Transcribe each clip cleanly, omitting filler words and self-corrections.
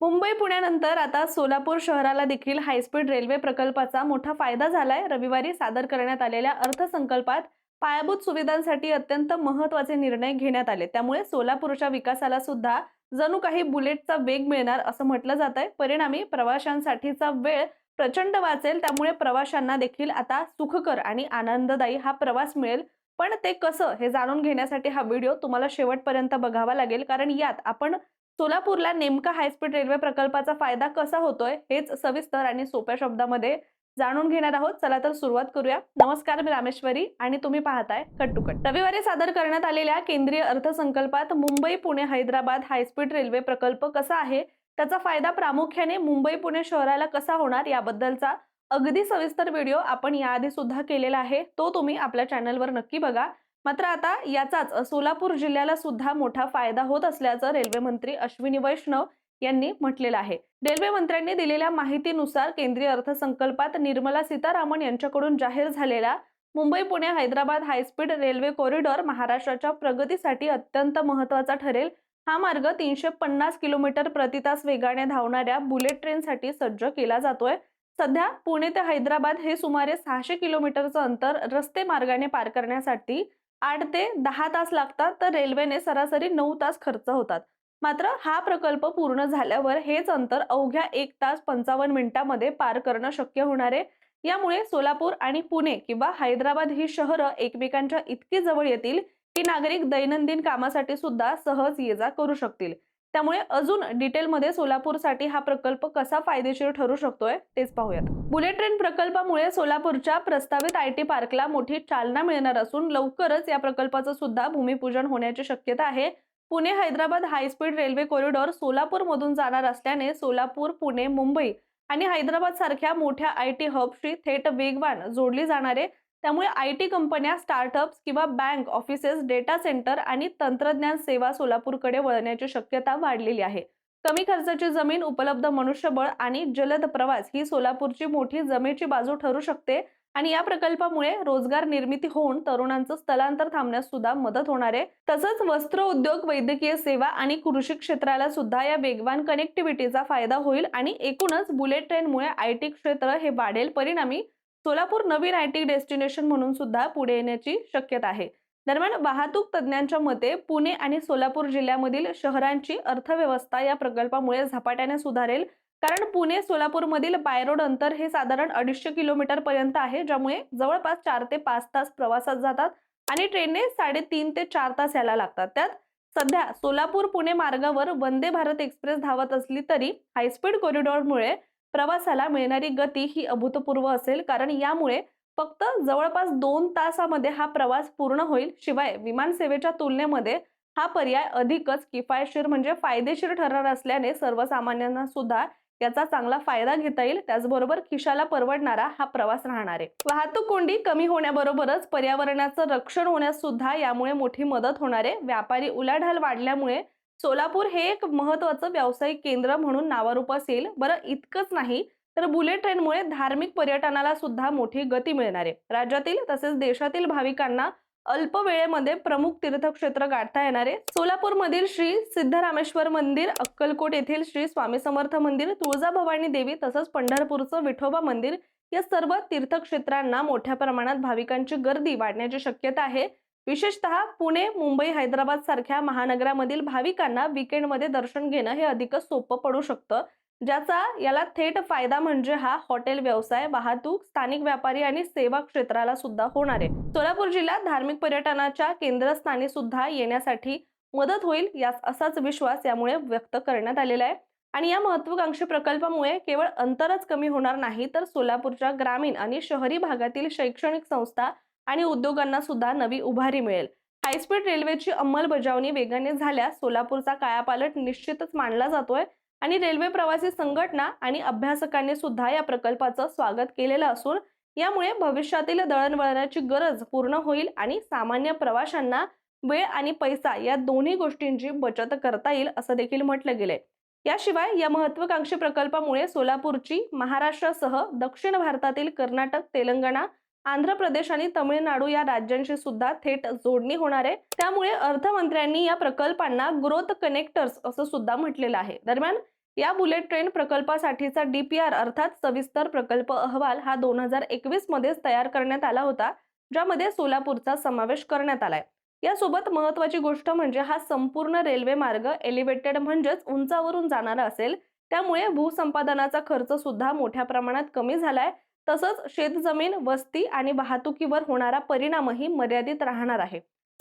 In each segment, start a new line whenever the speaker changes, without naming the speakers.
मुंबई पुण्यानंतर आता सोलापूर शहराला देखील हायस्पीड रेल्वे प्रकल्पाचा मोठा फायदा झालाय। रविवारी सादर करण्यात आलेल्या अर्थसंकल्पात पायाभूत सुविधांसाठी अत्यंत महत्त्वाचे निर्णय घेण्यात आले। त्यामुळे सोलापूरच्या विकासाला सुद्धा जणू काही बुलेटचा वेग मिळणार असं म्हटलं जातंय। परिणामी प्रवाशांसाठीचा वेळ प्रचंड वाचेल। त्यामुळे प्रवाशांना देखील आता सुखकर आणि आनंददायी हा प्रवास मिळेल। पण ते कसं हे जाणून घेण्यासाठी हा व्हिडिओ तुम्हाला शेवटपर्यंत बघावा लागेल, कारण यात आपण सोलापूरला नेमका हायस्पीड रेल्वे प्रकल्पाचा फायदा कसा होतोय हेच सविस्तर आणि सोप्या शब्दामध्ये जाणून घेणार आहोत। चला तर सुरुवात करूया। नमस्कार, मी रामेश्वरी आणि तुम्ही पाहताय कट टू कट। रविवारी सादर करण्यात आलेल्या केंद्रीय अर्थसंकल्पात मुंबई पुणे हैदराबाद हायस्पीड रेल्वे प्रकल्प कसा आहे, त्याचा फायदा प्रामुख्याने मुंबई पुणे शहराला कसा होणार याबद्दलचा अगदी सविस्तर व्हिडिओ आपण याआधी सुद्धा केलेला आहे। तो तुम्ही आपल्या चॅनलवर नक्की बघा। मात्र आता याचाच सोलापूर जिल्ह्याला सुद्धा मोठा फायदा होत असल्याचं रेल्वे मंत्री अश्विनी वैष्णव यांनी म्हटलेलं आहे। रेल्वे मंत्र्यांनी दिलेल्या माहितीनुसार केंद्रीय अर्थसंकल्पात निर्मला सीतारामन यांच्याकडून जाहीर झालेला Mumbai Pune Hyderabad high speed railway corridor महाराष्ट्राच्या प्रगतीसाठी अत्यंत महत्त्वाचा ठरेल। हा मार्ग 350 किलोमीटर प्रति तास वेगाने धावणाऱ्या बुलेट ट्रेनसाठी सज्ज केला जातोय। सध्या पुणे ते हैदराबाद हे सुमारे 600 किलोमीटरचं अंतर रस्ते मार्गाने पार करण्यासाठी 8 ते 10 तास लागतात, तर रेल्वेने सरासरी 9 तास खर्च होतात। मात्र हा प्रकल्प पूर्ण झाल्यावर हेच अंतर अवघ्या 1 तास 55 मिनिटांमध्ये पार करणं शक्य होणार आहे। यामुळे सोलापूर आणि पुणे किंवा हैदराबाद ही शहरं एकमेकांच्या इतकी जवळ येतील की नागरिक दैनंदिन कामासाठी सुद्धा सहज ये-जा करू शकतील। त्यामुळे अजून डिटेलमध्ये सोलापूरसाठी हा प्रकल्प कसा फायदेशीर ठरू शकतोय तेच पाहूयात। बुलेट ट्रेन प्रकल्पामुळे सोलापूरच्या प्रस्तावित आयटी पार्कला मोठी चालना मिळणार असून लवकरच या प्रकल्पाचं सुद्धा भूमिपूजन होण्याची शक्यता आहे। Pune Hyderabad high speed railway corridor Solapur मधून जाणार असल्याने सोलापूर, पुणे, मुंबई आणि हैदराबाद सारख्या मोठ्या आयटी हबशी थेट वेगवान जोडली जाणार आहे। त्यामुळे आयटी कंपन्या, स्टार्टअप्स किंवा बँक ऑफिसेस, डेटा सेंटर आणि तंत्रज्ञान सेवा सोलापूरकडे वळण्याची शक्यता वाढलेली आहे। कमी खर्चाची जमीन, उपलब्ध मनुष्यबळ आणि जलद प्रवास ही सोलापूरची मोठी जमेची बाजू ठरू शकते। आणि या प्रकल्पामुळे रोजगार निर्मिती होऊन तरुणांचं स्थलांतर थांबण्यास सुद्धा मदत होणार आहे। तसंच वस्त्र उद्योग, वैद्यकीय सेवा आणि कृषी क्षेत्राला सुद्धा या वेगवान कनेक्टिव्हिटीचा फायदा होईल आणि एकूणच बुलेट ट्रेनमुळे आयटी क्षेत्र हे वाढेल। परिणामी सोलापूर नवीन आयटी डेस्टिनेशन म्हणून सुद्धा पुढे येण्याची शक्यता आहे। दरम्यान वाहतूक तज्ज्ञांच्या मते पुणे आणि सोलापूर जिल्ह्यामधील शहरांची अर्थव्यवस्था या प्रकल्पामुळे झपाट्याने सुधारेल। कारण पुणे सोलापूर मधील बाय रोड अंतर हे साधारण 250 किलोमीटर पर्यंत आहे, ज्यामुळे जवळपास 4 ते 5 तास प्रवासात जातात आणि ट्रेनने 3.5 ते 4 तास यायला लागतात। त्यात सध्या सोलापूर पुणे मार्गावर वंदे भारत एक्सप्रेस धावत असली तरी हायस्पीड कॉरिडॉरमुळे प्रवासाला मिळणारी गती ही अभूतपूर्व असेल, कारण यामुळे फक्त जवळपास 2 तासामध्ये हा प्रवास पूर्ण होईल। शिवाय विमान सेवेच्या तुलनेमध्ये हा पर्याय अधिकच किफायतशीर म्हणजे फायदेशीर ठरणार असल्याने सर्वसामान्यांना सुद्धा याचा चांगला फायदा घेता येईल। त्याचबरोबर खिशाला परवडणारा हा प्रवास राहणार आहे। वाहतूक कोंडी कमी होण्याबरोबरच पर्यावरणाचं रक्षण होण्यास सुद्धा यामुळे मोठी मदत होणार आहे। व्यापारी उलाढाल वाढल्यामुळे सोलापूर हे एक महत्त्वाचं व्यावसायिक केंद्र म्हणून नावारूपास येईल। बरं, इतकंच नाही तर बुलेट ट्रेनमुळे धार्मिक पर्यटनाला सुद्धा मोठी गती मिळणार आहे। राज्यातील तसेच देशातील भाविकांना अल्प वेळेमध्ये प्रमुख तीर्थक्षेत्र गाठता येणार आहे। सोलापूर मधील श्री सिद्धरामेश्वर मंदिर, अक्कलकोट येथील श्री स्वामी समर्थ मंदिर, तुळजाभवानी देवी तसंच पंढरपूरचं विठोबा मंदिर या सर्व तीर्थक्षेत्रांना मोठ्या प्रमाणात भाविकांची गर्दी वाढण्याची शक्यता आहे। विशेषतः पुणे, मुंबई, हैदराबाद सारख्या महानगरामधील भाविकांना वीकेंडमध्ये दर्शन घेणं हे अधिकच सोपं पडू शकतं, ज्याचा याला थेट फायदा म्हणजे हा हॉटेल व्यवसाय, वाहतूक, स्थानिक व्यापारी आणि सेवा क्षेत्राला सुद्धा होणार आहे। सोलापूर जिल्ह्यात धार्मिक पर्यटनाच्या केंद्रस्थानी सुद्धा येण्यासाठी मदत होईल, यास असाच विश्वास यामुळे व्यक्त करण्यात आलेला आहे। आणि या महत्त्वाकांक्षी प्रकल्पामुळे केवळ अंतरच कमी होणार नाही, तर सोलापूरच्या ग्रामीण आणि शहरी भागातील शैक्षणिक संस्था आणि उद्योगांना सुद्धा नवी उभारी मिळेल। हायस्पीड रेल्वेची अंमलबजावणी वेगाने झाल्यास सोलापूरचा कायापालट निश्चितच मानला जातोय आणि रेल्वे प्रवासी संघटना आणि अभ्यासकांनी सुद्धा या प्रकल्पाचं स्वागत केलेलं असून यामुळे भविष्यातील दळणवळणाची गरज पूर्ण होईल आणि सामान्य प्रवाशांना वेळ आणि पैसा या दोन्ही गोष्टींची बचत करता येईल असं देखील म्हटलं गेलंय। याशिवाय या महत्त्वाकांक्षी प्रकल्पामुळे सोलापूरची महाराष्ट्रासह दक्षिण भारतातील कर्नाटक, तेलंगणा, आंध्र प्रदेश आणि तमिळनाडू या राज्यांशी सुद्धा थेट जोडणी होणार आहे। त्यामुळे अर्थमंत्र्यांनी या प्रकल्पांना ग्रोथ कनेक्टर्स असं सुद्धा म्हटलेलं आहे। दरम्यान या बुलेट ट्रेन प्रकल्पासाठीचा DPR अर्थात सविस्तर प्रकल्प अहवाल हा 2021 मध्येच तयार करण्यात आला होता, ज्यामध्ये सोलापूरचा समावेश करण्यात आलाय. यासोबत महत्त्वाची गोष्ट म्हणजे हा संपूर्ण रेल्वे मार्ग एलिव्हेटेड म्हणजेच उंचावरून जाणारा असेल, त्यामुळे भूसंपादनाचा खर्च सुद्धा मोठ्या प्रमाणात कमी झालाय. तसंच शेतजमीन, वस्ती आणि वाहतुकीवर होणारा परिणामही मर्यादित राहणार आहे.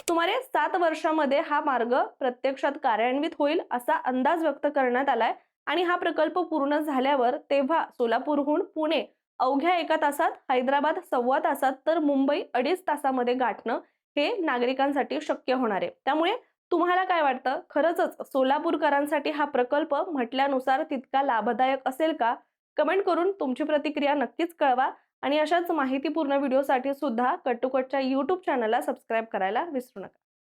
सुमारे 7 वर्षांमध्ये हा मार्ग प्रत्यक्षात कार्यान्वित होईल असा अंदाज व्यक्त करण्यात आलाय. आणि हा प्रकल्प पूर्ण झाल्यावर तेव्हा सोलापूरहून पुणे अवघ्या 1 तासात, हैदराबाद 1.25 तासात, तर मुंबई 2.5 तासामध्ये गाठणं हे नागरिकांसाठी शक्य होणार आहे. त्यामुळे तुम्हाला काय वाटतं, खरंच सोलापूरकरांसाठी हा प्रकल्प म्हटल्यानुसार तितका लाभदायक असेल का? कमेंट करून तुमची प्रतिक्रिया नक्कीच कळवा. आणि अशाच माहितीपूर्ण व्हिडिओसाठी सुद्धा कट टू कटच्या YouTube चॅनलला सबस्क्राईब करायला विसरू नका.